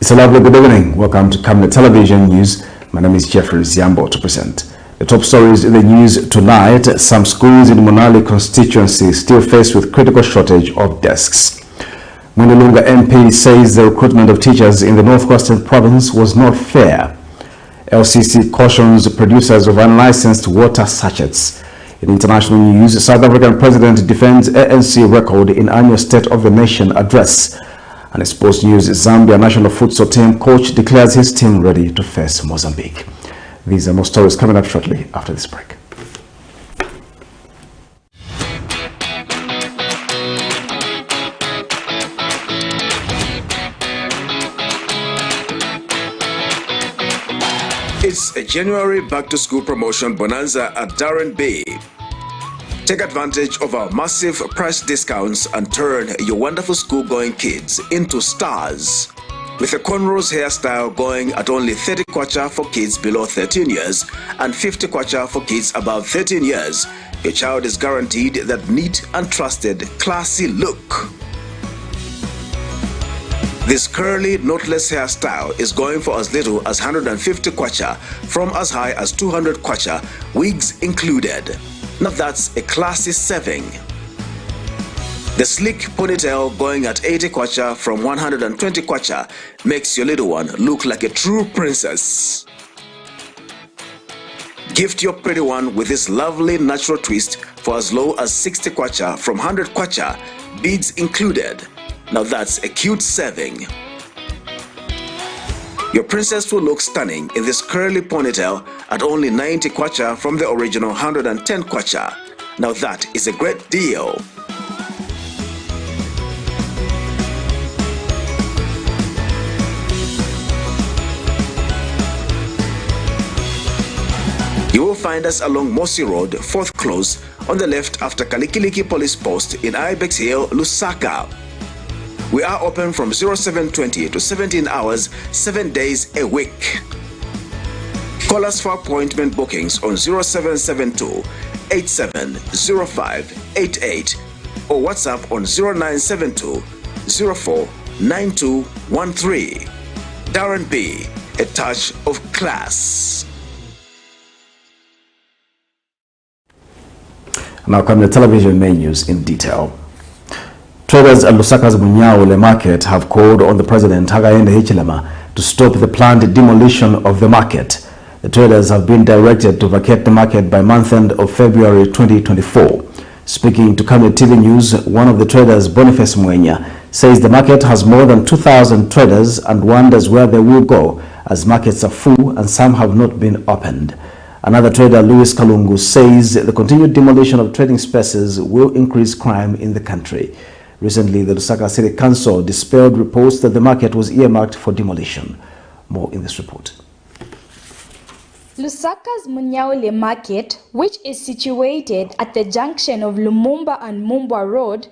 It's a lovely good evening. Welcome to Camnet Television News. My name is Jeffrey Ziambo to present the top stories in the news tonight. Some schools in MUNALI constituency still faced with critical shortage of desks. MWINILUNGA MP says the recruitment of teachers in the northwestern province was not fair. LCC cautions producers of unlicensed water sachets. In international news, South African president defends ANC record in annual State of the Nation address. And in sports news, Zambia national futsal team coach declares his team ready to face Mozambique. These are more stories coming up shortly after this break. It's a January back-to-school promotion bonanza at Darren Bay. Take advantage of our massive price discounts and turn your wonderful school-going kids into stars. With a cornrows hairstyle going at only 30 kwacha for kids below 13 years and 50 kwacha for kids above 13 years, your child is guaranteed that neat and trusted, classy look. This curly, knotless hairstyle is going for as little as 150 kwacha from as high as 200 kwacha, wigs included. Now that's a classy saving. The sleek ponytail going at 80 kwacha from 120 kwacha makes your little one look like a true princess. Gift your pretty one with this lovely natural twist for as low as 60 kwacha from 100 kwacha, beads included. Now that's a cute saving. Your princess will look stunning in this curly ponytail at only 90 kwacha from the original 110 kwacha. Now that is a great deal. You will find us along Mosi Road, 4th Close, on the left after Kalikiliki Police Post in Ibex Hill, Lusaka. We are open from 0720 to 17 hours, 7 days a week. Call us for appointment bookings on 0772 870588 or WhatsApp on 0972 049213. Darren B, a touch of class. Now come the television menus in detail. Traders at Lusaka's MUNALI market have called on the president Hakainde Hichilema to stop the planned demolition of the market. The traders have been directed to vacate the market by month end of February 2024. Speaking to Camnet TV News, one of the traders, Boniface Mwenya, says the market has more than 2,000 traders and wonders where they will go as markets are full and some have not been opened. Another trader, Louis Kalungu, says the continued demolition of trading spaces will increase crime in the country. Recently, the Lusaka City Council dispelled reports that the market was earmarked for demolition. More in this report. Lusaka's MUNALI market, which is situated at the junction of Lumumba and Mumbwa Road,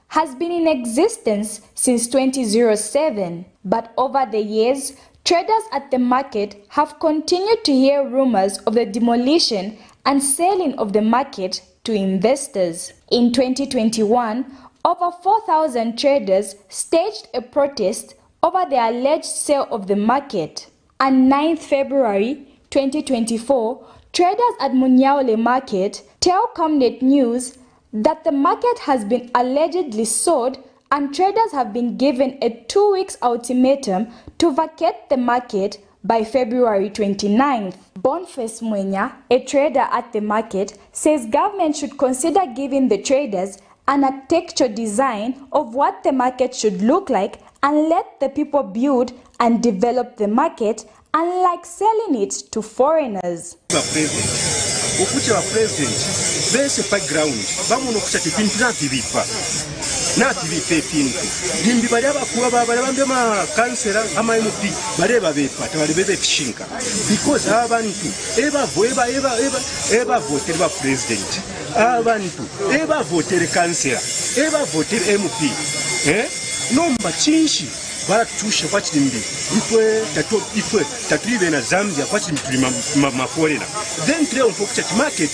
has been in existence since 2007. But over the years, traders at the market have continued to hear rumors of the demolition and selling of the market to investors. In 2021, over 4,000 traders staged a protest over the alleged sale of the market. On 9th February 2024, traders at MUNALI market tell Camnet News that the market has been allegedly sold and traders have been given a 2-week ultimatum to vacate the market by February 29th. Boniface Mwenya, a trader at the market, says government should consider giving the traders an architectural design of what the market should look like and let the people build and develop the market, unlike selling it to foreigners. Baratusha kwachirimbi ifwe taturibe na Zambia kwachirimbi maforena then tire umpo kuchati market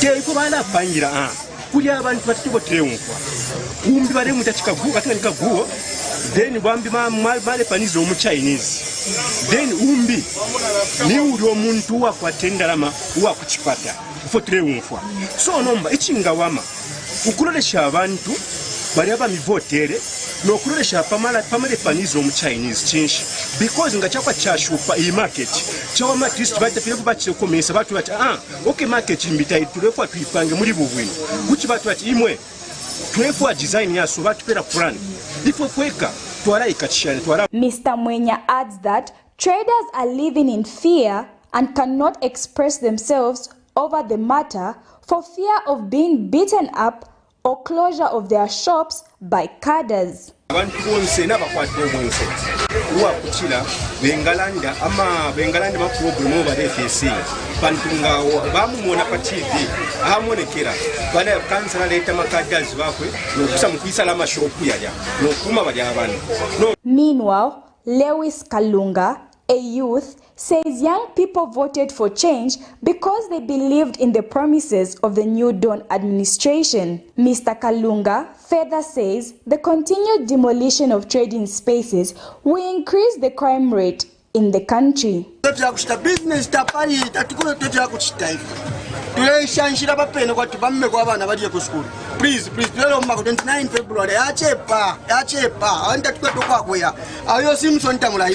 ke iko bana pangira kuri abantu batiko tire umpo umbi bare mutachika guo katika guo then bambi male panizo mu Chinese, then umbi ni uli omuntu wa kwatendalama wa kuchipata ufotre umfwa. So nomba echingawama ukulolesha abantu bali aba mivotere no kulolesha pamale panizo mu Chinese chinshi because ngachakwa chashupa i market chawa matrist bate pile kubachi komesa batu bati okay market imbita tulefwa tuipange muri bubwini kuchi batu bati imwe tulefwa design yaso batu pera plan ifo kweka twala ikachishana twala. Mr. Mwenya adds that traders are living in fear and cannot express themselves over the matter for fear of being beaten up or closure of their shops by cadres. Abantu bonse nabakwatira omwense uwa kuchila bengalanda ma problem over the FSC pantunga bamumona pa TV amonekera bana kansala leta makadals bakwe nokusa mukwisala amashopu yaja nokuma bali abantu. Meanwhile, Lewis Kalunga, a youth, says young people voted for change because they believed in the promises of the New Dawn administration. Mr. Kalunga further says the continued demolition of trading spaces will increase the crime rate in the country. Please, lelo mako 29 February yachepa anta tukatoka kwea ayo Simpson tamula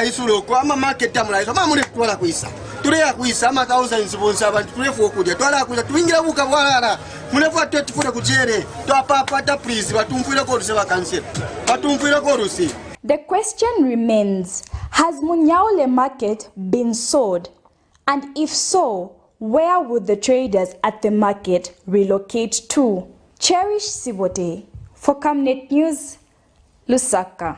isulo kwa ama market tamula iso mama mule twala kuisa tuleya kuisa ama thousands bonsa abantu tulefu okudya twala kuisa tuingira buka bwalala mulefu atwetifuna kujere twapapata please batumfuire ko ruseba cancel batumfuire ko rusi. The question remains, has Munyaule market been sold, and if so, where would the traders at the market relocate to? Cherish Sibote for Camnet News, Lusaka.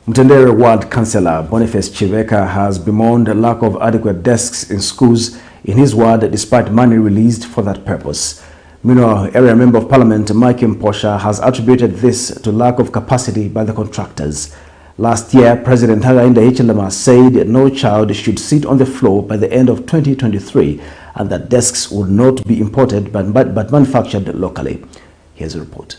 Mtendere Ward Councillor Boniface Chiveka has bemoaned the lack of adequate desks in schools in his ward despite money released for that purpose. Meanwhile, Area Member of Parliament Mike Mposha has attributed this to lack of capacity by the contractors. Last year, President Hakainde Hichilema said no child should sit on the floor by the end of 2023 and that desks would not be imported but manufactured locally. Here's a report.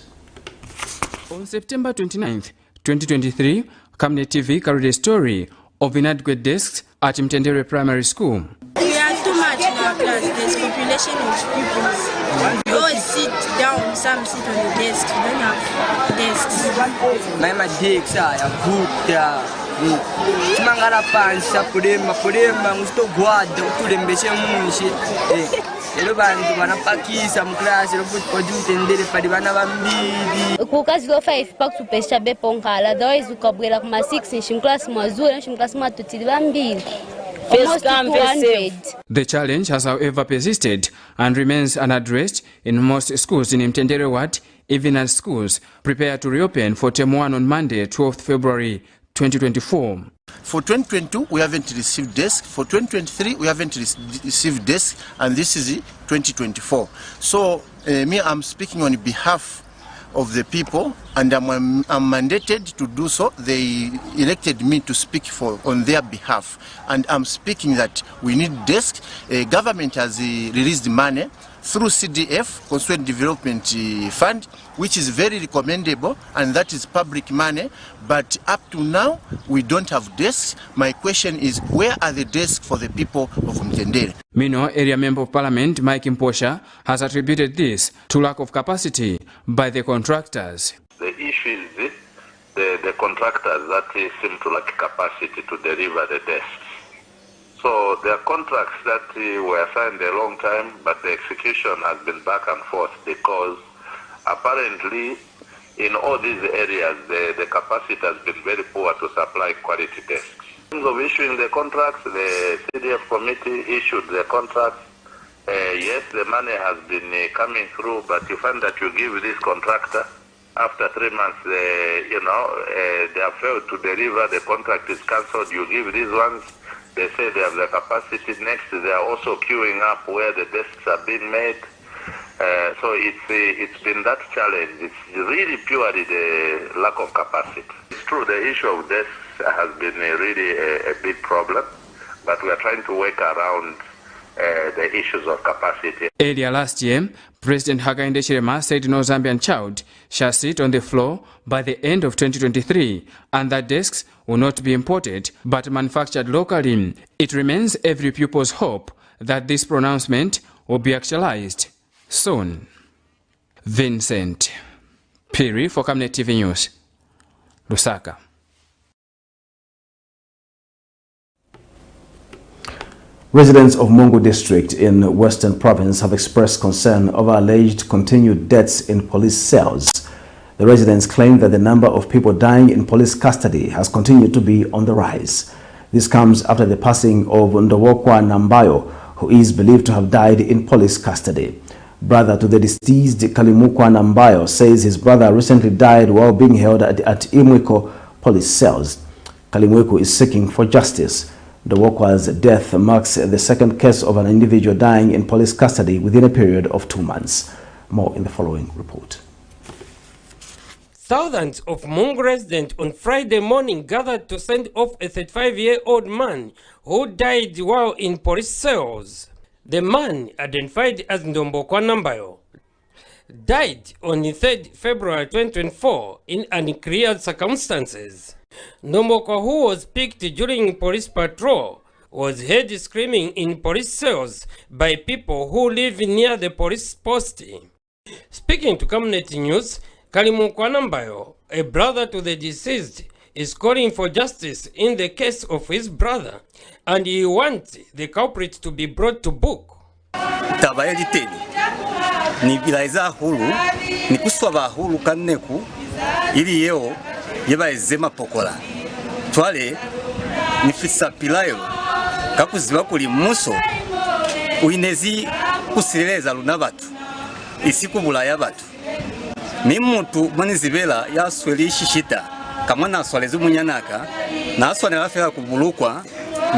On September 29th, 2023, Camnet TV carried a story of inadequate desks at Mtendere Primary School. We are too much in our class. There's population of pupils. We always sit down, some sit on the desk. We don't have desks. My desks are good. Mangala pansa pudema musto guarda utulembeshe munshi. Ero bantu banapakisa mu class ero futhi utendele pali bana bambili. Kukazi go 5 pack to pesa be ponkala. Otherwise ukabwela kuma 6 in class mazula in class matutili bambili. Almost 200. The challenge has however persisted and remains unaddressed in most schools in Mtendere Ward, even as schools prepare to reopen for term 1 on Monday, 12th February 2024. For 2022, we haven't received desk. For 2023, we haven't received desk, and this is 2024. So, I'm speaking on behalf of the people, and I'm mandated to do so. They elected me to speak on their behalf, and I'm speaking that we need desk. Government has released money through CDF, Constituent Development Fund, which is very recommendable, and that is public money. But up to now, we don't have desks. My question is, where are the desks for the people of Mtendere? Meanwhile, Area Member of Parliament Mike Mposha has attributed this to lack of capacity by the contractors. The issue is the contractors that seem to lack capacity to deliver the desks. So there are contracts that were signed a long time, but the execution has been back and forth because apparently in all these areas the capacity has been very poor to supply quality desks. In terms of issuing the contracts, the CDF committee issued the contracts. Yes, the money has been coming through, but you find that you give this contractor, after 3 months, they have failed to deliver, the contract is cancelled, you give these ones, they say they have the capacity. Next, they are also queuing up where the desks are being made. So it's been that challenge. It's really purely the lack of capacity. It's true, the issue of desks has been really a big problem, but we are trying to work around the issues of capacity. Earlier last year, President Hakainde Hichilema said no Zambian child shall sit on the floor by the end of 2023 and that desks will not be imported but manufactured locally. It remains every pupil's hope that this pronouncement will be actualized soon. Vincent Piri for Camnet TV News, Lusaka. Residents of Mungu district in Western Province have expressed concern over alleged continued deaths in police cells. The residents claim that the number of people dying in police custody has continued to be on the rise. This comes after the passing of Ndowokwa Nambayo, who is believed to have died in police custody. Brother to the deceased, Kalimukwa Nambayo, says his brother recently died while being held at Imwiko police cells. Kalimwiko is seeking for justice. Ndowokwa's death marks the second case of an individual dying in police custody within a period of 2 months. More in the following report. Thousands of Mungu residents on Friday morning gathered to send off a 35-year-old man who died while in police cells. The man, identified as Ndombokwa Nambayo, died on 3rd February 2024 in unclear circumstances. Ndombokwa, who was picked during police patrol, was heard screaming in police cells by people who live near the police post. Speaking to Camnet News, Kalimukwa Nambayo, a brother to the deceased, is calling for justice in the case of his brother, and he wants the culprit to be brought to book. Tabaeli teni ni bilaiza hulu ni kuswaba hulu kanneku ili yeo yeba ezema pokola twale ni fisa pilayo kakuziba kuli muso uinezi kusireleza lunabatu isiku bulaya batu ni muntu manizibela yasweli shishita kamwana aswalezi munyanaka na aswane lafela kubulukwa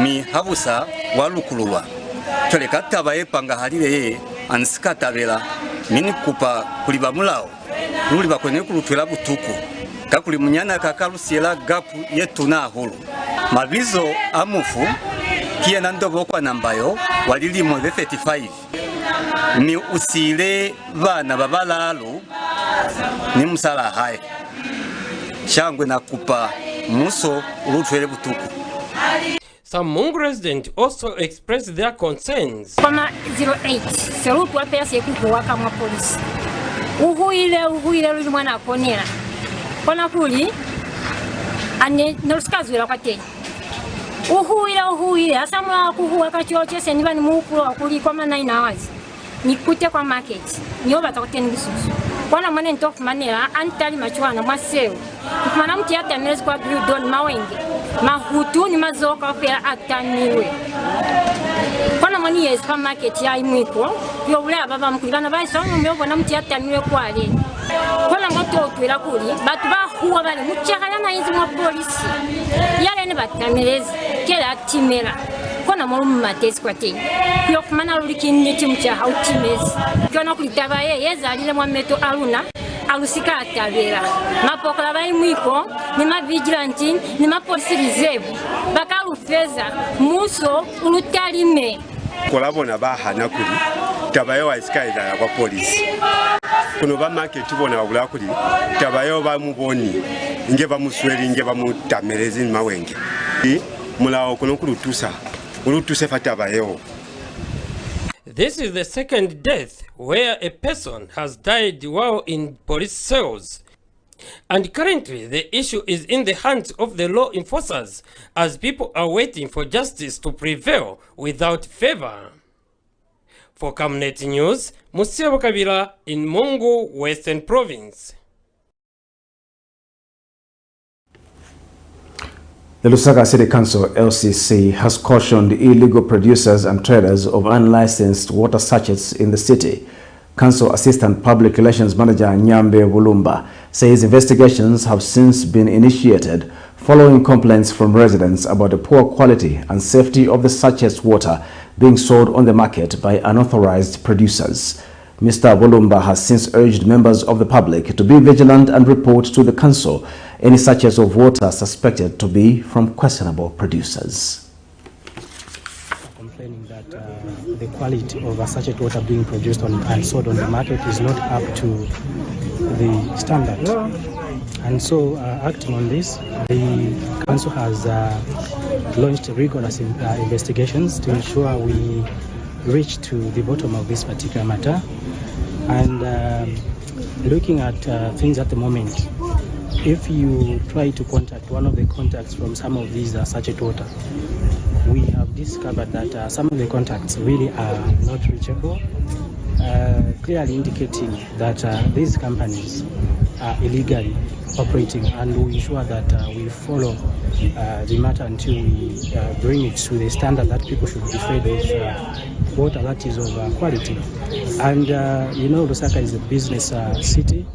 mi habusa walukululwa twale katabaye panga halile ye ansikatavela mini kupa kuliba mulao luli bakwene kulutwela butuku kakuli munyanaka kalusiela gapu yetuna hulu mabizo amufu kie na Ndowokwa Nambayo walili mo 35 ni usile bana babalalu ni musala hae shangwe na kupa muso ulutwele butuku. Some Mungu residents also expressed their concerns. Kama 08 serutu wapea siku kuwaka mwa polisi uhuile luli mwana akonera kona kuli ane noskazwela kwate uhuile asa mwa kuhuwa kachoche seniba ni mukulu akuli kwa 9 hours nikute kwa market nyoba takuteni bisusu kona mwana ntofu manera antali machuana mwaseo kumana mti hata mezi kwa bidon mawenge mahutu ni mazoka pera ataniwe kona mwana yes kwa market ya Imwiko yo ule baba mkulana baisa mumyo na mti hata niwe kwale kona moto twela kuli batu bahuwa bali muchakala na inzi mwa polisi yale ne batamelezi kela timela kona mulumu matesi kwa teni yo kumana lulikini chimucha hautimezi kona kulitabaye yezalile mwa meto aluna alusika atavera mapokola ba Imwiko ni mavigilanti ni mapolisi reserve bakalufeza muso ulutalime kolabona bahana kuli tabaye wa iskaida kwa polisi kuno ba market bona babula kuli tabaye ba muboni nge bamusweli nge bamutamelezi mawenge mulao kuno kulutusa ulutuse fatabayeho. This is the second death where a person has died while in police cells. And currently the issue is in the hands of the law enforcers as people are waiting for justice to prevail without favor. For Camnet News, Musiabo Kabila in Mungu, Western Province. The Lusaka City Council, LCC, has cautioned illegal producers and traders of unlicensed water sachets in the city. Council Assistant Public Relations Manager Nyambe Bulumba says investigations have since been initiated following complaints from residents about the poor quality and safety of the sachets water being sold on the market by unauthorized producers. Mr. Bulumba has since urged members of the public to be vigilant and report to the council any sachets of water suspected to be from questionable producers. complaining that the quality of sachet water being produced and sold on the market is not up to the standard. And so, acting on this, the council has launched rigorous investigations to ensure we reach to the bottom of this particular matter. And looking at things at the moment, if you try to contact one of the contacts from some of these sachet water, we have discovered that some of the contacts really are not reachable, clearly indicating that these companies are illegally operating, and we ensure that we follow the matter until we bring it to the standard that people should be fed of water that is of quality. And you know, Lusaka is a business city.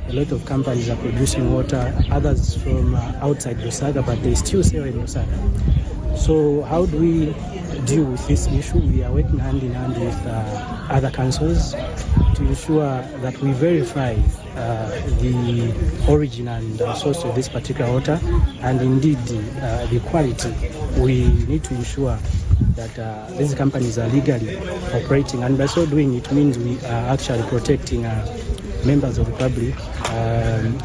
A lot of companies are producing water, others from outside Lusaka, but they still sell in Lusaka. So how do we deal with this issue? We are working hand in hand with other councils to ensure that we verify the origin and source of this particular water, and indeed the quality. We need to ensure that these companies are legally operating, and by so doing it means we are actually protecting members of the public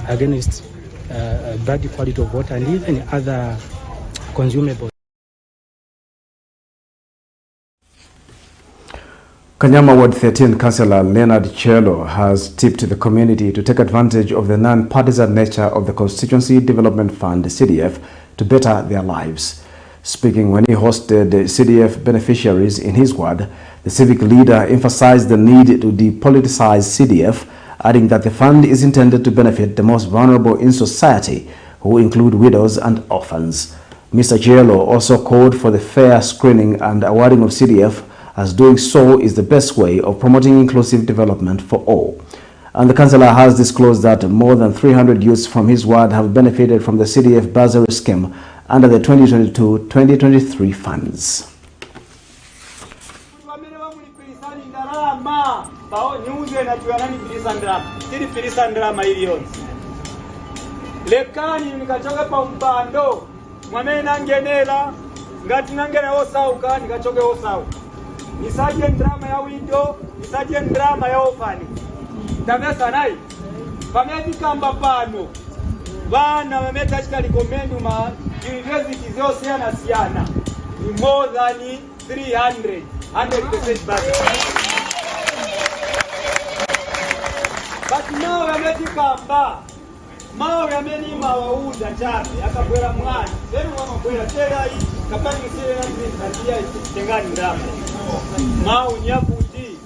against bad quality of water and even other consumables. Kanyama Ward 13 Councillor Leonard Chelo has tipped the community to take advantage of the non-partisan nature of the Constituency Development Fund (CDF) to better their lives. Speaking when he hosted CDF beneficiaries in his ward, the civic leader emphasized the need to depoliticize CDF, adding that the fund is intended to benefit the most vulnerable in society, who include widows and orphans. Mr. Chelo also called for the fair screening and awarding of CDF, as doing so is the best way of promoting inclusive development for all. And the councillor has disclosed that more than 300 youths from his ward have benefited from the CDF bursary scheme under the 2022-2023 funds. Nisaje drama ya window, nisaje drama ya ofani. Ndamesa nai. Pameti kamba pano. Bana wameta chika recommend ma university zose yana siana. Ni more than 300. 100% budget. But now wameti kamba. Mao yameni mawauza chapi akabwera mwana. Lero wamakwera tera hii kapani msile na mzikatia tengani ndama. Mao nyakuti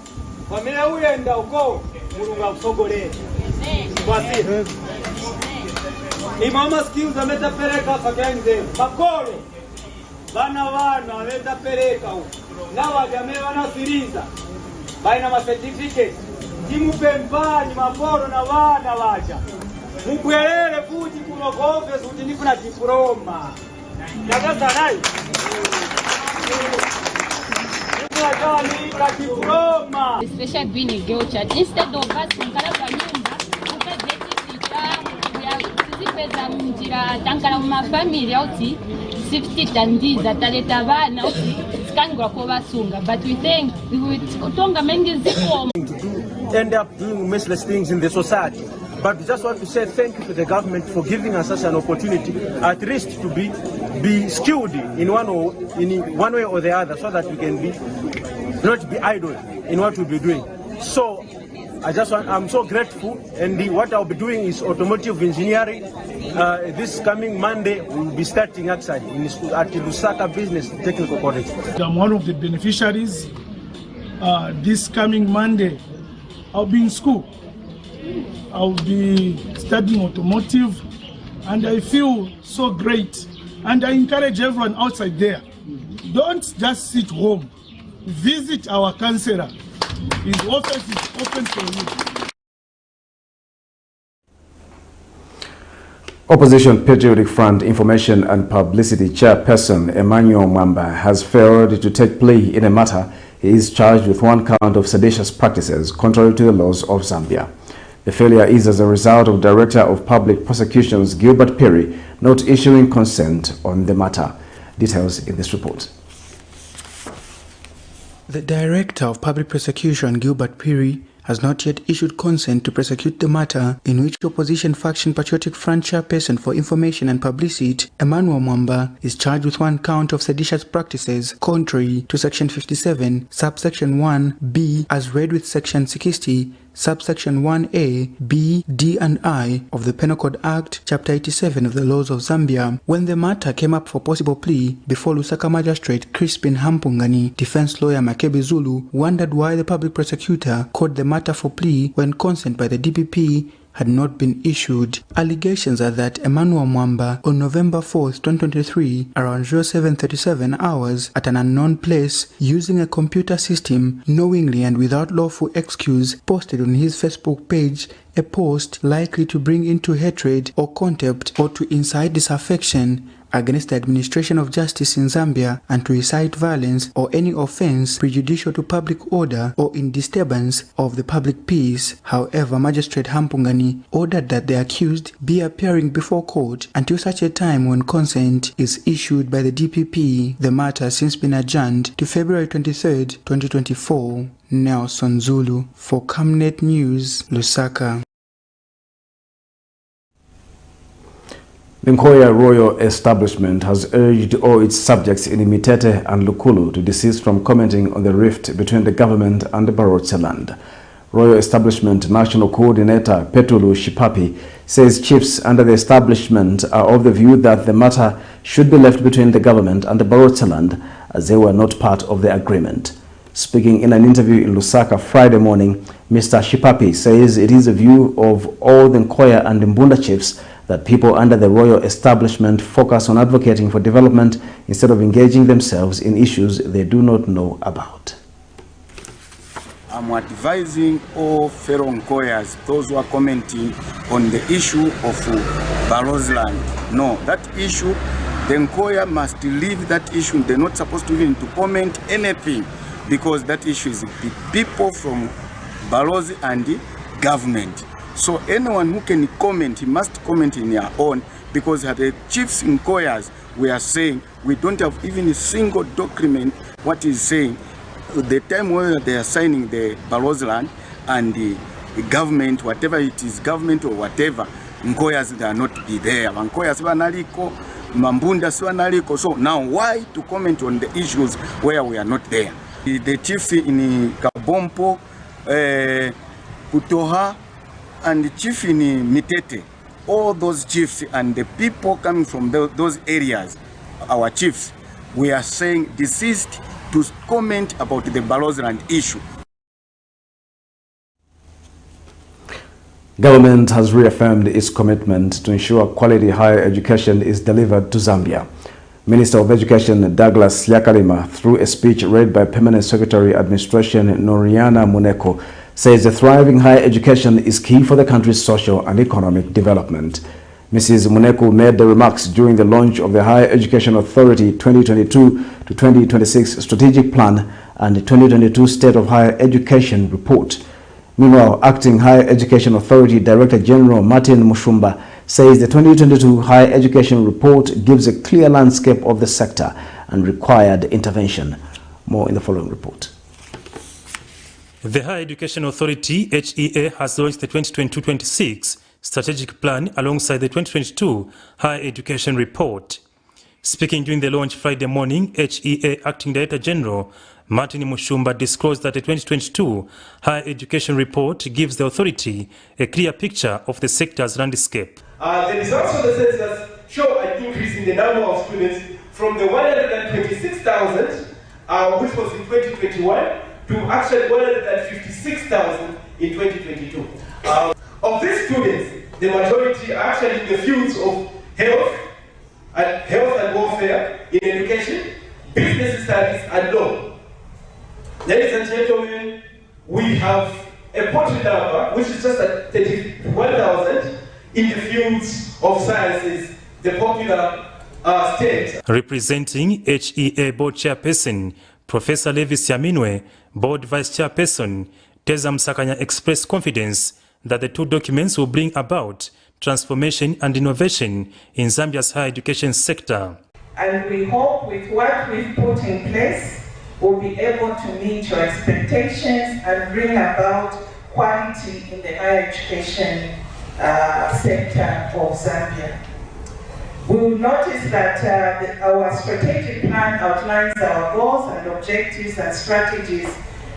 wamea uyenda uko mulunga kusogolea kwasi imama skills ameta pereka fakenze makolo bana ameta pereka huko na wajamee wanasiriza baina ma certificate timu pembani maporo na wana waja mubwelele futi kuno office utini kuna diploma ndagaza nayi especially being a girl child, instead of us kunkala kwa nyumba ukazipeza mjira tankala muma family auti sifti tandiza taleta bana auti sikangula kwa basunga, but we think we would tonga mengi ziko end up doing messless things in the society. But we just want to say thank you to the government for giving us such an opportunity, at least to be skilled in one way or the other, so that we can not be idle in what we'll be doing. So I'm so grateful, and what I'll be doing is automotive engineering. This coming Monday we'll be starting actually at Lusaka Business Technical College. I'm one of the beneficiaries. This coming Monday I'll be in school. I'll be studying automotive, and I feel so great. And I encourage everyone outside there, don't just sit home. Visit our councillor. His office is open for you. Opposition Patriotic Front Information and Publicity Chairperson Emmanuel Mwamba has failed to take plea in a matter he is charged with one count of seditious practices contrary to the laws of Zambia. The failure is as a result of Director of Public Prosecutions Gilbert Perry not issuing consent on the matter. Details in this report. The Director of Public Prosecution, Gilbert Piri, has not yet issued consent to prosecute the matter in which opposition faction Patriotic Front chairperson for Information and Publicity, Emmanuel Mwamba, is charged with 1 count of seditious practices contrary to Section 57, subsection 1b, as read with Section 60, subsection 1a, b, d and I of the Penal Code Act, Chapter 87 of the Laws of Zambia. When the matter came up for possible plea before Lusaka Magistrate Crispin Hampungani, defense lawyer Makebe Zulu wondered why the public prosecutor called the matter for plea when consent by the DPP had not been issued. Allegations are that Emmanuel Mwamba, on November 4th, 2023, around 07:37 hours at an unknown place, using a computer system, knowingly and without lawful excuse, posted on his Facebook page a post likely to bring into hatred or contempt or to incite disaffection against the administration of justice in Zambia and to incite violence or any offense prejudicial to public order or in disturbance of the public peace. However, Magistrate Hampungani ordered that the accused be appearing before court until such a time when consent is issued by the DPP. The matter has since been adjourned to February 23rd, 2024. Nelson Zulu for Camnet News, Lusaka. The Nkoya Royal Establishment has urged all its subjects in Imitete and Lukulu to desist from commenting on the rift between the government and the Barotse land. Royal Establishment National Coordinator Petulu Shipapi says chiefs under the establishment are of the view that the matter should be left between the government and the Barotse land, as they were not part of the agreement. Speaking in an interview in Lusaka Friday morning, Mr. Shipapi says it is a view of all the Nkoya and Mbunda chiefs that people under the royal establishment focus on advocating for development instead of engaging themselves in issues they do not know about. I'm advising all fellow Nkoyas, those who are commenting on the issue of Barotse land. No, that issue, the Nkoya must leave that issue. They're not supposed to even to comment anything, because that issue is the people from Barotse and the government. So anyone who can comment, he must comment in their own, because the chiefs in Nkoyas, we are saying we don't have even a single document what is saying the time where they are signing the Barotse land and the government, whatever it is, government or whatever, Nkoyas they are not be there. Nkoyas wanaliko, Mambunda wanaliko. So now why to comment on the issues where we are not there? The chiefs in Kabompo, Kutoha, and the chief in Mitete, all those chiefs and the people coming from those areas, our chiefs, we are saying desist to comment about the Barotse land issue. Government has reaffirmed its commitment to ensure quality higher education is delivered to Zambia. Minister of Education Douglas Yakalima, through a speech read by Permanent Secretary Administration Noriana Muneko, says a thriving higher education is key for the country's social and economic development. Mrs. Muneko made the remarks during the launch of the Higher Education Authority 2022 to 2026 Strategic Plan and the 2022 State of Higher Education Report. Meanwhile, Acting Higher Education Authority Director General Martin Mushumba says the 2022 Higher Education Report gives a clear landscape of the sector and required intervention. More in the following report. The Higher Education Authority, HEA, has launched the 2022-26 Strategic Plan alongside the 2022 Higher Education Report. Speaking during the launch Friday morning, HEA Acting Director General Martin Mushumba disclosed that the 2022 Higher Education Report gives the authority a clear picture of the sector's landscape. The results of the census show an increase in the number of students from the 126,000, which was in 2021, to actually 156,000 in 2022. Of these students, the majority are actually in the fields of health and welfare, in education, business studies, and law. Ladies and gentlemen, we have a portrait number, which is just at 31,000 in the fields of sciences, the popular state. Representing HEA Board Chairperson, Professor Levis Yaminwe, Board Vice Chairperson, Teza Msakanya expressed confidence that the two documents will bring about transformation and innovation in Zambia's higher education sector. And we hope with what we've put in place, will be able to meet your expectations and bring about quality in the higher education sector of Zambia. We will notice that our strategic plan outlines our goals and objectives and strategies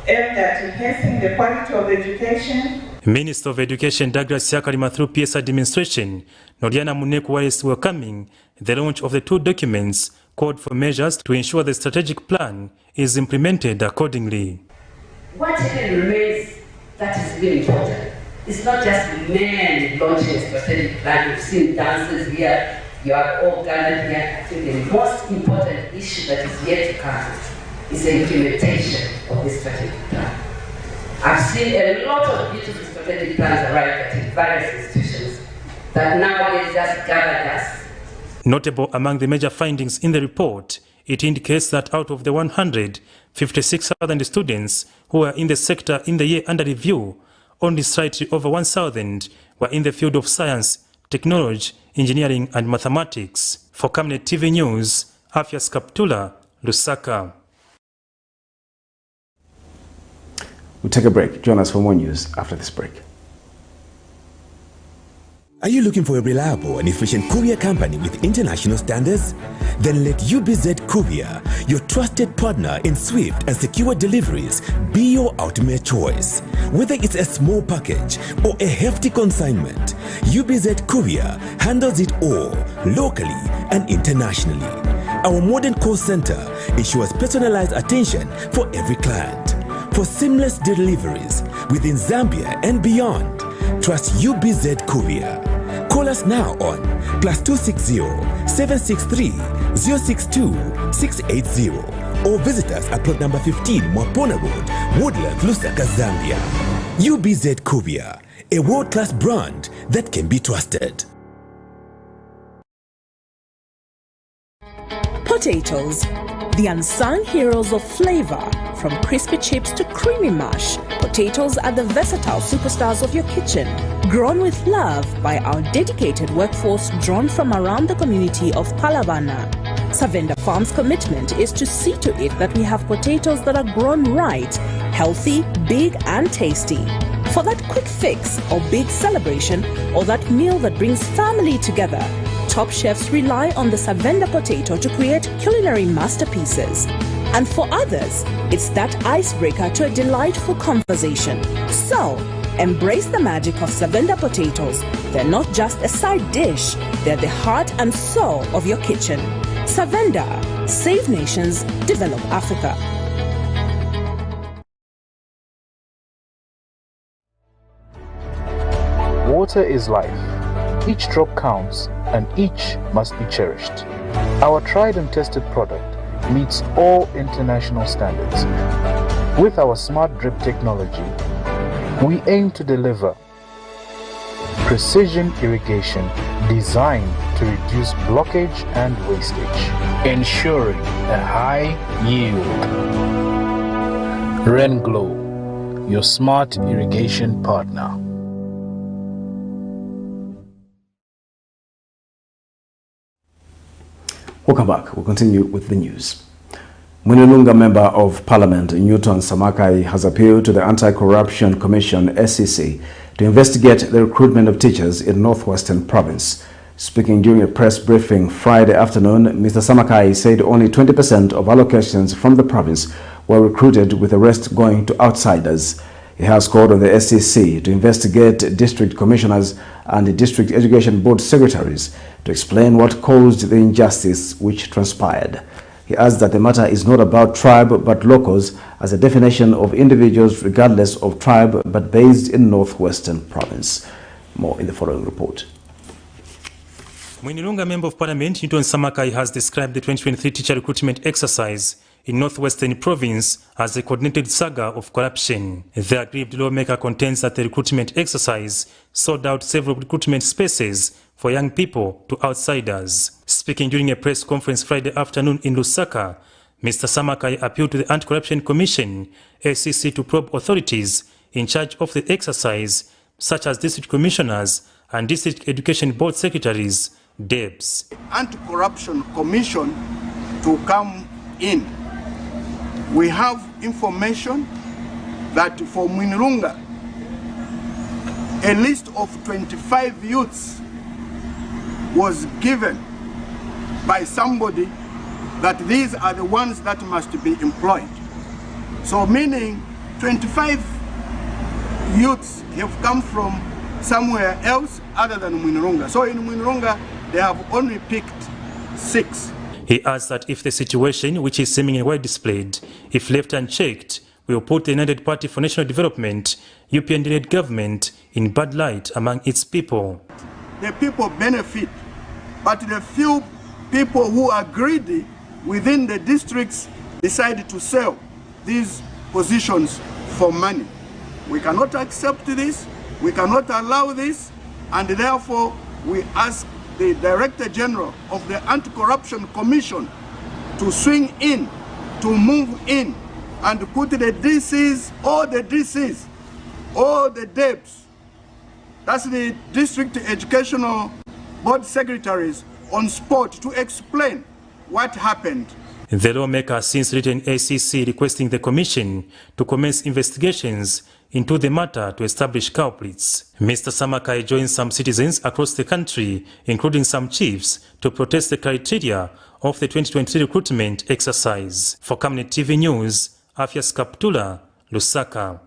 aimed at enhancing the quality of education. Minister of Education Douglas Yakalima through PS administration, Noriana Muneku is welcoming the launch of the two documents called for measures to ensure the strategic plan is implemented accordingly. What even remains that is really important is not just men launching a strategic plan. You've seen dances here, you are all gathered here. I think the most important issue that is yet to come is the implementation of this strategic plan. I've seen a lot of beautiful strategic plans arrive at various institutions that nowadays just gather dust. Notable among the major findings in the report, it indicates that out of the 156,000 students who were in the sector in the year under review, only slightly over 1,000 were in the field of science, technology, engineering and mathematics. For Camnet TV News, Afias Kaptula, Lusaka. We'll take a break. Join us for more news after this break. Are you looking for a reliable and efficient courier company with international standards? Then let UBZ Courier, your trusted partner in swift and secure deliveries, be your ultimate choice. Whether it's a small package or a hefty consignment, UBZ Courier handles it all, locally and internationally. Our modern call center ensures personalized attention for every client. For seamless deliveries within Zambia and beyond, trust UBZ Courier. Call us now on +260 763 062 680 or visit us at plot number 15 Mwapona Road, Woodlands, Lusaka, Zambia. UBZ Courier, a world-class brand that can be trusted. Potatoes, the unsung heroes of flavor. From crispy chips to creamy mash, potatoes are the versatile superstars of your kitchen. Grown with love by our dedicated workforce drawn from around the community of Palavana. Savenda Farm's commitment is to see to it that we have potatoes that are grown right, healthy, big and tasty. For that quick fix or big celebration or that meal that brings family together, top chefs rely on the Savenda potato to create culinary masterpieces. And for others, it's that icebreaker to a delightful conversation. So, embrace the magic of Savenda potatoes. They're not just a side dish, they're the heart and soul of your kitchen. Savenda, save nations, develop Africa. Water is life. Each drop counts and each must be cherished. Our tried and tested product meets all international standards. With our smart drip technology, we aim to deliver precision irrigation designed to reduce blockage and wastage, ensuring a high yield. RenGlow, your smart irrigation partner. Welcome back. We'll continue with the news. MWINILUNGA Member of Parliament Newton Samakai has appealed to the Anti-Corruption Commission (SEC) to investigate the recruitment of teachers in Northwestern Province. Speaking during a press briefing Friday afternoon, Mr. Samakai said only 20% of allocations from the province were recruited, with the rest going to outsiders. He has called on the SEC to investigate district commissioners and the district education board secretaries to explain what caused the injustice which transpired. He adds that the matter is not about tribe but locals, as a definition of individuals regardless of tribe but based in Northwestern Province. More in the following report. MWINILUNGA Member of Parliament Newton Samakai has described the 2023 teacher recruitment exercise in Northwestern Province as a coordinated saga of corruption. The aggrieved lawmaker contends that the recruitment exercise sold out several recruitment spaces for young people to outsiders. Speaking during a press conference Friday afternoon in Lusaka, Mr. Samakai appealed to the Anti-Corruption Commission (SEC) to probe authorities in charge of the exercise, such as district commissioners and district education board secretaries, DEBs. Anti-Corruption Commission to come in. we have information that for MWINILUNGA, a list of 25 youths was given by somebody that these are the ones that must be employed. So meaning 25 youths have come from somewhere else other than MWINILUNGA. So in MWINILUNGA, they have only picked 6. He adds that if the situation, which is seemingly well displayed, if left unchecked, will put the United Party for National Development, UPND-led government, in bad light among its people. The people benefit, but the few people who are greedy within the districts decide to sell these positions for money. We cannot accept this, we cannot allow this, and therefore we ask the Director General of the Anti-Corruption Commission to swing in, to move in, and put the DCs, all the DEBs, that's the District Educational Board Secretaries, on spot to explain what happened. The lawmaker has since written ACC requesting the Commission to commence investigations into the matter to establish culprits. Mr. Samakai joins some citizens across the country, including some chiefs, to protest the criteria of the 2023 recruitment exercise. For Camnet TV News, Afias Kaptula, Lusaka.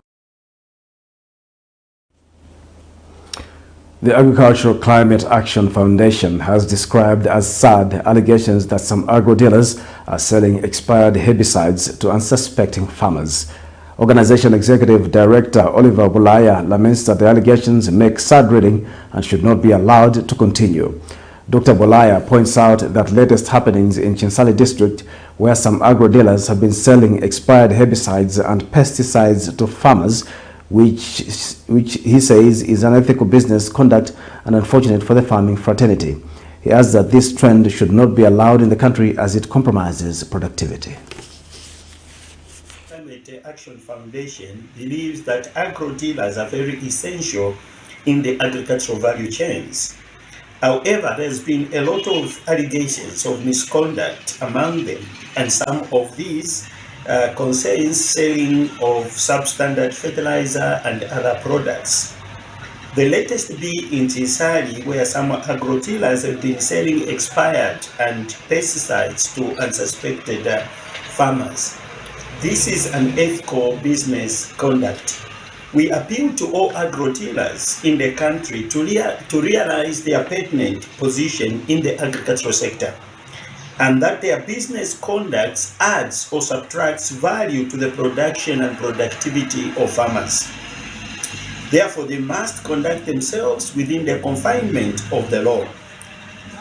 The Agricultural Climate Action Foundation has described as sad allegations that some agro-dealers are selling expired herbicides to unsuspecting farmers. Organization Executive Director Oliver Bulaya laments that the allegations make sad reading and should not be allowed to continue. Dr. Bulaya points out that latest happenings in Chinsali district, where some agro-dealers have been selling expired herbicides and pesticides to farmers, which he says is unethical business conduct and unfortunate for the farming fraternity. He adds that this trend should not be allowed in the country as it compromises productivity. Climate Action Foundation believes that agro-dealers are very essential in the agricultural value chains. However, there's been a lot of allegations of misconduct among them, and some of these concerns selling of substandard fertilizer and other products. The latest being in Chinsali, where some agro-dealers have been selling expired and pesticides to unsuspected farmers. This is unethical business conduct. We appeal to all agro-dealers in the country to realize their pertinent position in the agricultural sector, and that their business conduct adds or subtracts value to the production and productivity of farmers. Therefore, they must conduct themselves within the confinement of the law.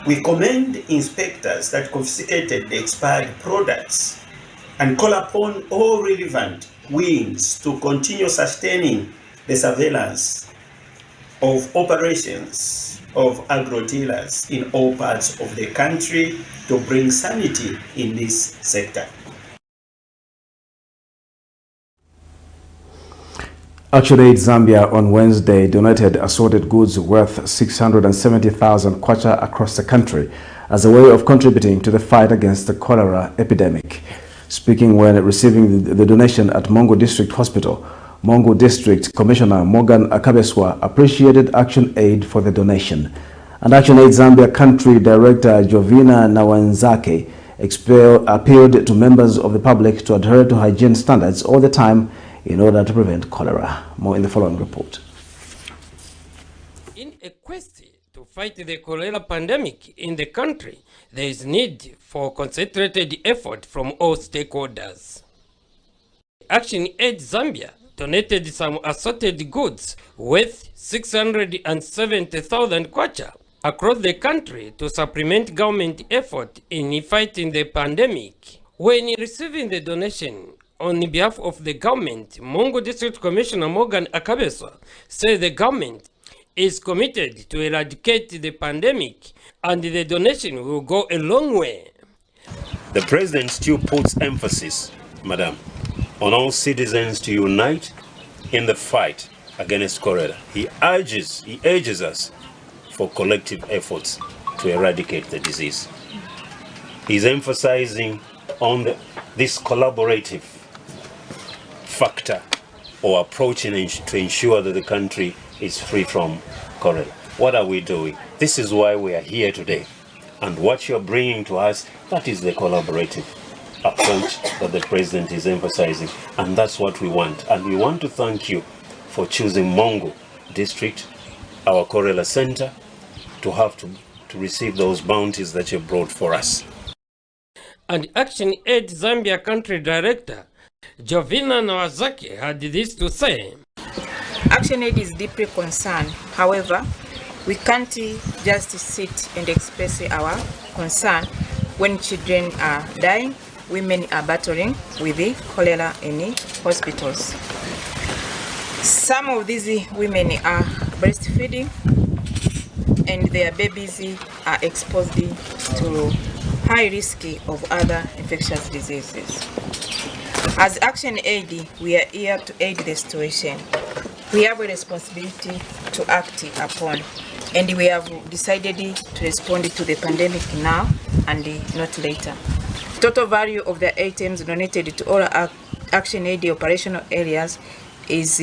We commend inspectors that confiscated the expired products and call upon all relevant wings to continue sustaining the surveillance of operations of agro-dealers in all parts of the country to bring sanity in this sector. ActionAid Zambia on Wednesday donated assorted goods worth 670,000 kwacha across the country as a way of contributing to the fight against the cholera epidemic. Speaking when receiving the donation at Mongo District Hospital, Mongo District Commissioner Morgan Akabeswa appreciated ActionAid for the donation. And ActionAid Zambia Country Director Jovina Nawanzake appealed to members of the public to adhere to hygiene standards all the time in order to prevent cholera. More in the following report. In a quest to fight the cholera pandemic in the country, there is need for concentrated effort from all stakeholders. ActionAid Zambia donated some assorted goods worth 670,000 kwacha across the country to supplement government effort in fighting the pandemic. When receiving the donation on behalf of the government, Mongo District Commissioner Morgan Akabeswa said the government is committed to eradicate the pandemic and the donation will go a long way. The President still puts emphasis, Madam, on all citizens to unite in the fight against cholera. He urges us for collective efforts to eradicate the disease. He's emphasizing on this collaborative factor or approach to ensure that the country is free from cholera. What are we doing? This is why we are here today. And what you're bringing to us, that is the collaborative approach that the president is emphasizing. And that's what we want. And we want to thank you for choosing Mongo District, our cholera center, to have to receive those bounties that you brought for us. And Action Aid Zambia Country Director Jovina Nawazaki had this to say. Action Aid is deeply concerned. However, we can't just sit and express our concern when children are dying, women are battling with the cholera in hospitals. Some of these women are breastfeeding and their babies are exposed to high risk of other infectious diseases. As Action Aid, we are here to aid the situation. We have a responsibility to act upon, and we have decided to respond to the pandemic now and not later. Total value of the items donated to all our Action Aid operational areas is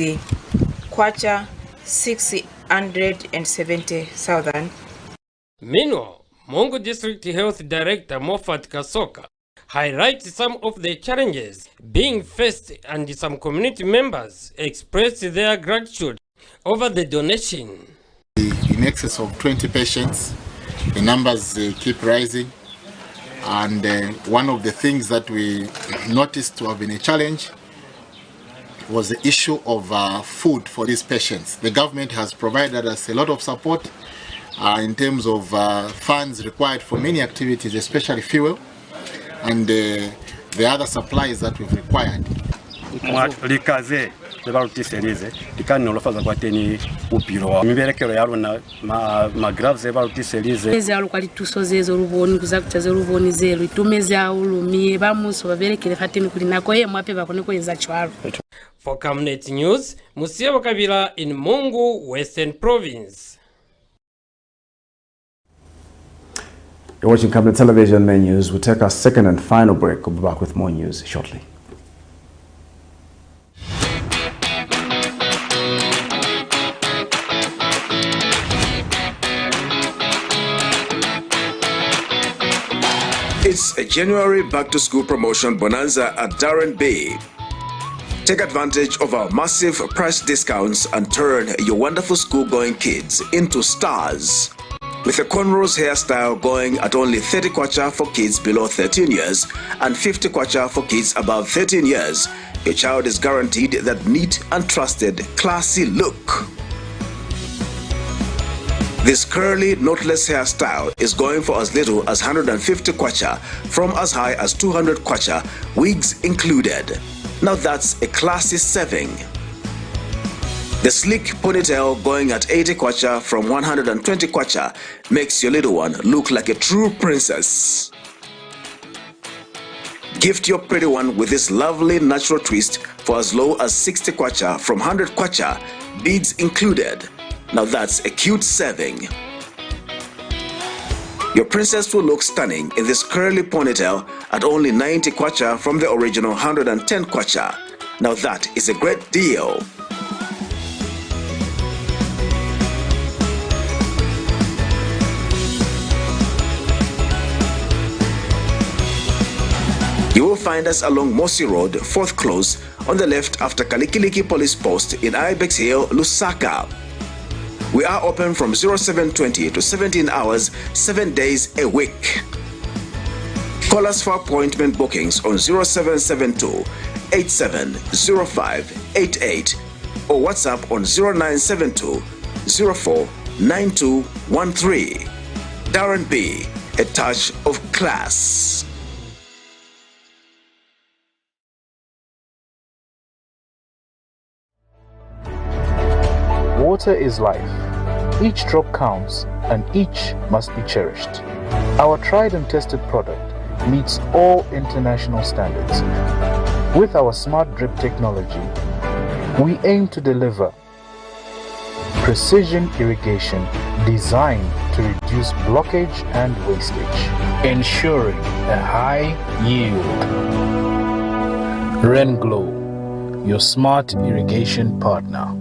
kwacha 670,000. Meanwhile, Mongo District Health Director Moffat Kasoka highlights some of the challenges being faced, and some community members expressed their gratitude over the donation. In excess of 20 patients, the numbers keep rising, and one of the things that we noticed to have been a challenge was the issue of food for these patients. The government has provided us a lot of support in terms of funds required for many activities, especially fuel and the other supplies that we've required. Likaze lebalutise likani olofaza kwateni upiro miberekero yarona ma graves lebalutise ezalo kwali tusozezo ruboni kuzakutaze ruboni zero itumeza ulumie bamuso baberekere fateni kulinako ye mwape bakoneko yeza chwaro. For Camnet News, Musiabo Kabila in Mungu, Western Province. You're watching Camnet Television Main News. We'll take our second and final break. We'll be back with more news shortly. It's a January back-to-school promotion bonanza at Darren Bay. Take advantage of our massive price discounts and turn your wonderful school-going kids into stars. With a cornrows hairstyle going at only 30 kwacha for kids below 13 years and 50 kwacha for kids above 13 years, your child is guaranteed that neat and trusted, classy look. This curly, knotless hairstyle is going for as little as 150 kwacha from as high as 200 kwacha, wigs included. Now that's a classy saving. The sleek ponytail going at 80 kwacha from 120 kwacha makes your little one look like a true princess. Gift your pretty one with this lovely natural twist for as low as 60 kwacha from 100 kwacha, beads included. Now that's a cute saving. Your princess will look stunning in this curly ponytail at only 90 kwacha from the original 110 kwacha. Now that is a great deal. You will find us along Mosi Road, 4th Close, on the left after Kalikiliki Police Post in Ibex Hill, Lusaka. We are open from 0720 to 17 hours, 7 days a week. Call us for appointment bookings on 0772 870588 or WhatsApp on 0972 049213. Darren B, a touch of class. Water is life. Each drop counts and each must be cherished. Our tried and tested product meets all international standards. With our smart drip technology, we aim to deliver precision irrigation designed to reduce blockage and wastage, ensuring a high yield. Rain Glow, your smart irrigation partner.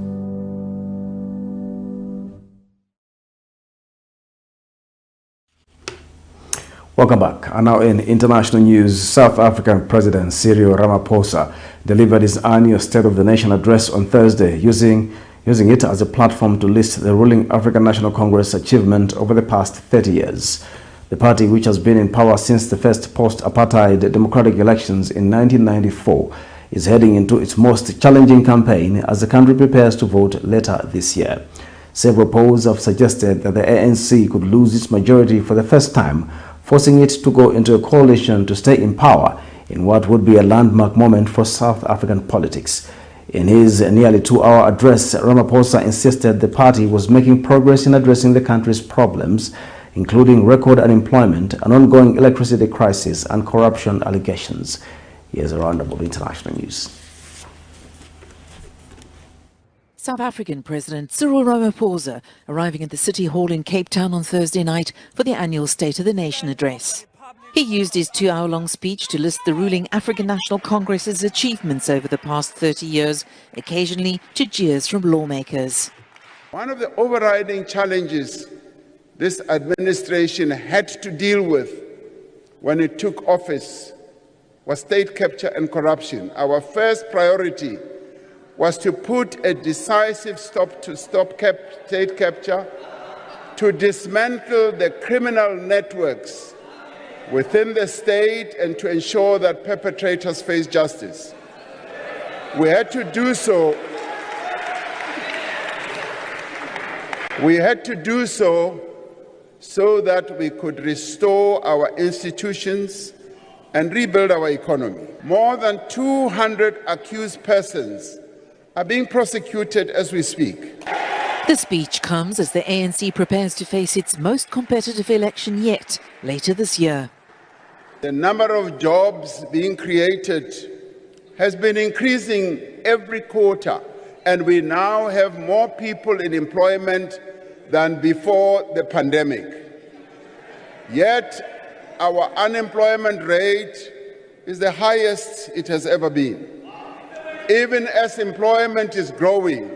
Welcome back. And now in international news, South African President Cyril Ramaphosa delivered his annual State of the Nation address on Thursday, using it as a platform to list the ruling African National Congress achievement over the past 30 years. The party, which has been in power since the first post-apartheid democratic elections in 1994, is heading into its most challenging campaign as the country prepares to vote later this year. Several polls have suggested that the ANC could lose its majority for the first time, forcing it to go into a coalition to stay in power in what would be a landmark moment for South African politics. In his nearly 2-hour address, Ramaphosa insisted the party was making progress in addressing the country's problems, including record unemployment, an ongoing electricity crisis, and corruption allegations. Here's a roundup of international news. South African President Cyril Ramaphosa arriving at the City Hall in Cape Town on Thursday night for the annual State of the Nation address. He used his 2-hour-long speech to list the ruling African National Congress's achievements over the past 30 years, occasionally to jeers from lawmakers. One of the overriding challenges this administration had to deal with when it took office was state capture and corruption. Our first priority was to put a decisive stop to state capture, to dismantle the criminal networks within the state and to ensure that perpetrators face justice. We had to do so. So that we could restore our institutions and rebuild our economy. More than 200 accused persons are being prosecuted as we speak. The speech comes as the ANC prepares to face its most competitive election yet later this year. The number of jobs being created has been increasing every quarter, and we now have more people in employment than before the pandemic. Yet, our unemployment rate is the highest it has ever been. Even as employment is growing,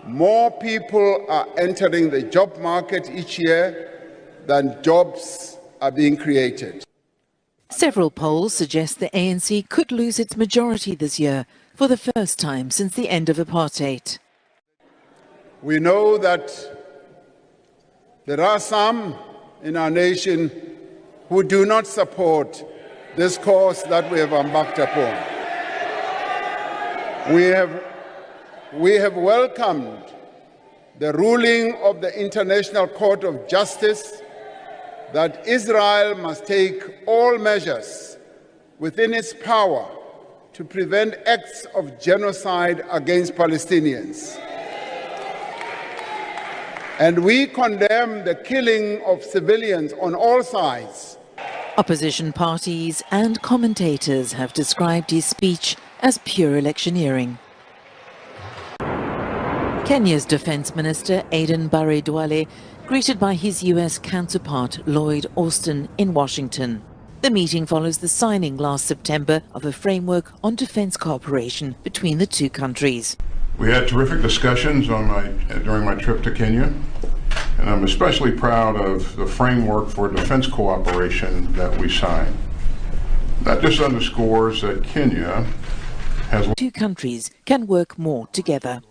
more people are entering the job market each year than jobs are being created. Several polls suggest the ANC could lose its majority this year for the first time since the end of apartheid. We know that there are some in our nation who do not support this course that we have embarked upon. We have welcomed the ruling of the International Court of Justice that Israel must take all measures within its power to prevent acts of genocide against Palestinians. And we condemn the killing of civilians on all sides. Opposition parties and commentators have described his speech as pure electioneering. Kenya's Defense Minister Aden Bare Duale greeted by his US counterpart Lloyd Austin in Washington. The meeting follows the signing last September of a framework on defense cooperation between the two countries. We had terrific discussions during my trip to Kenya, and I'm especially proud of the framework for defense cooperation that we signed. That just underscores that Kenya has... Two countries can work more together.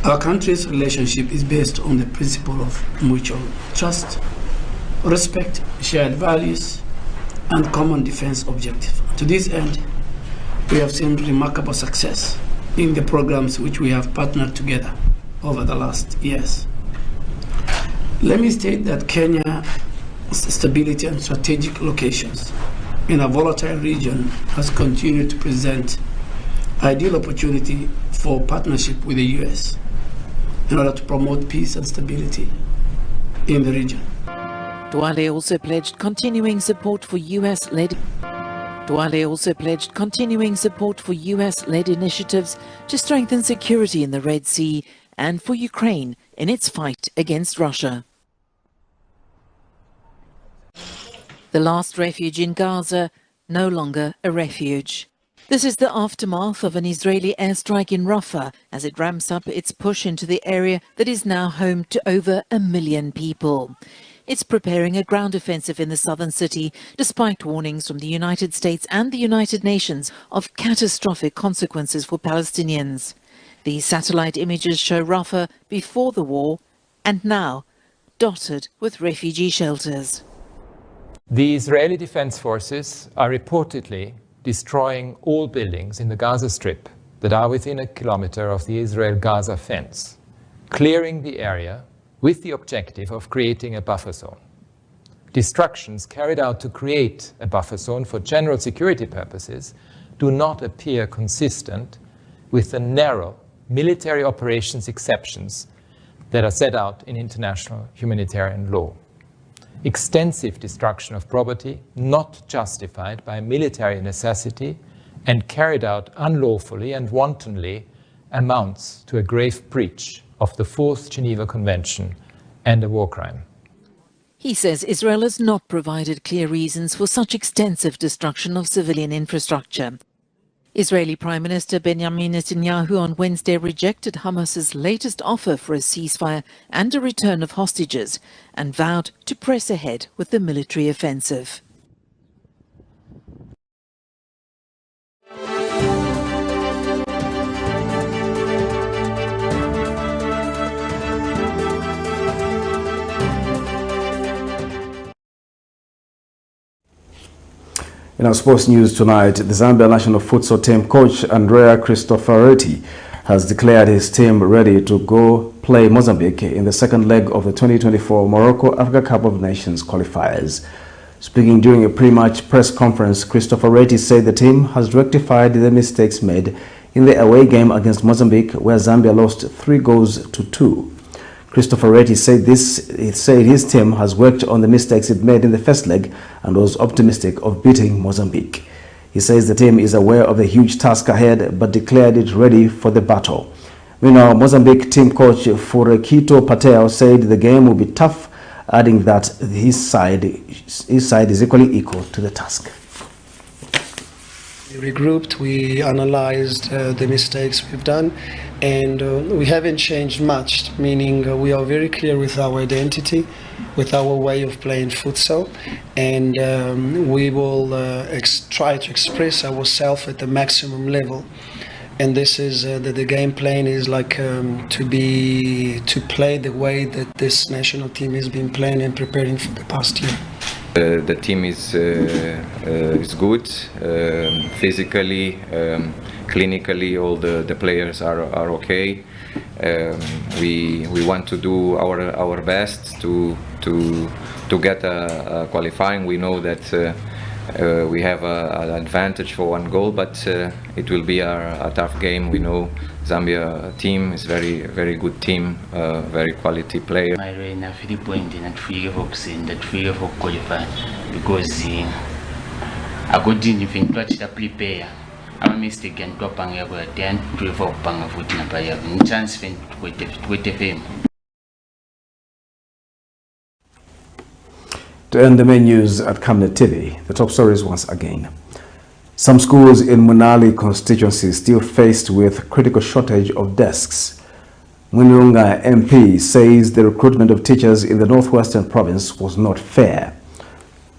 Our country's relationship is based on the principle of mutual trust, respect, shared values, and common defense objectives. To this end, we have seen remarkable success in the programs which we have partnered together over the last years. Let me state that Kenya's stability and strategic locations in a volatile region has continued to present ideal opportunity for partnership with the US in order to promote peace and stability in the region. Duale also pledged continuing support for US-led initiatives to strengthen security in the Red Sea and for Ukraine in its fight against Russia. The last refuge in Gaza, no longer a refuge. This is the aftermath of an Israeli airstrike in Rafah as it ramps up its push into the area that is now home to over 1 million people. It's preparing a ground offensive in the southern city, despite warnings from the United States and the United Nations of catastrophic consequences for Palestinians. These satellite images show Rafah before the war and now dotted with refugee shelters. The Israeli Defense Forces are reportedly destroying all buildings in the Gaza Strip that are within a kilometer of the Israel-Gaza fence, clearing the area with the objective of creating a buffer zone. Destructions carried out to create a buffer zone for general security purposes do not appear consistent with the narrow military operations exceptions that are set out in international humanitarian law. Extensive destruction of property not justified by military necessity and carried out unlawfully and wantonly amounts to a grave breach of the Fourth Geneva Convention and a war crime. He says Israel has not provided clear reasons for such extensive destruction of civilian infrastructure. Israeli Prime Minister Benjamin Netanyahu on Wednesday rejected Hamas's latest offer for a ceasefire and a return of hostages and vowed to press ahead with the military offensive. In our sports news tonight, the Zambia national futsal team coach Andrea Cristoforetti has declared his team ready to go play Mozambique in the second leg of the 2024 Morocco Africa Cup of Nations qualifiers. Speaking during a pre-match press conference, Cristoforetti said the team has rectified the mistakes made in the away game against Mozambique, where Zambia lost 3-2. Cristoforetti said his team has worked on the mistakes it made in the first leg and was optimistic of beating Mozambique. He says the team is aware of the huge task ahead but declared it ready for the battle. Meanwhile, Mozambique team coach Furekito Patel said the game will be tough, adding that his side is equally equal to the task. We regrouped, we analyzed the mistakes we've done, and we haven't changed much, meaning we are very clear with our identity, with our way of playing futsal, and we will try to express ourselves at the maximum level. And this is the game plan is like to play the way that this national team has been playing and preparing for the past year. The team is good, physically, clinically, all the players are okay. We want to do our best to get a qualifying. We know that we have an advantage for 1 goal, but it will be a tough game. We know Zambia team is very good team, very quality player. My rain a 3 point in a 3 hooks in the 3 of qualify because I got in if in touch the prepare. I'm mistaken to pang ya go 10 3 for pang foot na pa ya chance with the fame. To end the main news at Camnet TV, the top stories once again. Some schools in MUNALI constituency still faced with critical shortage of desks. MWINILUNGA MP says the recruitment of teachers in the northwestern province was not fair.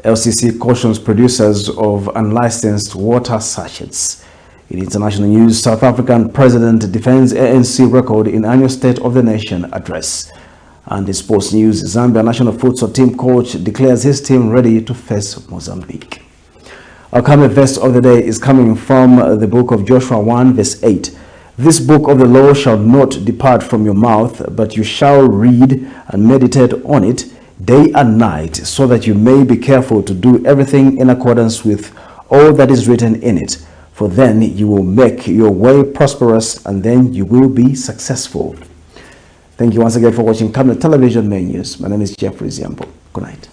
LCC cautions producers of unlicensed water sachets. In international news, South African President defends ANC record in annual State of the Nation address. And in sports news, Zambia national futsal team coach declares his team ready to face Mozambique. Our comment verse of the day is coming from the book of Joshua 1 verse 8. This book of the law shall not depart from your mouth, but you shall read and meditate on it day and night, so that you may be careful to do everything in accordance with all that is written in it. For then you will make your way prosperous, and then you will be successful. Thank you once again for watching Camnet Television Main News. My name is Jeffrey Ziambo. Good night.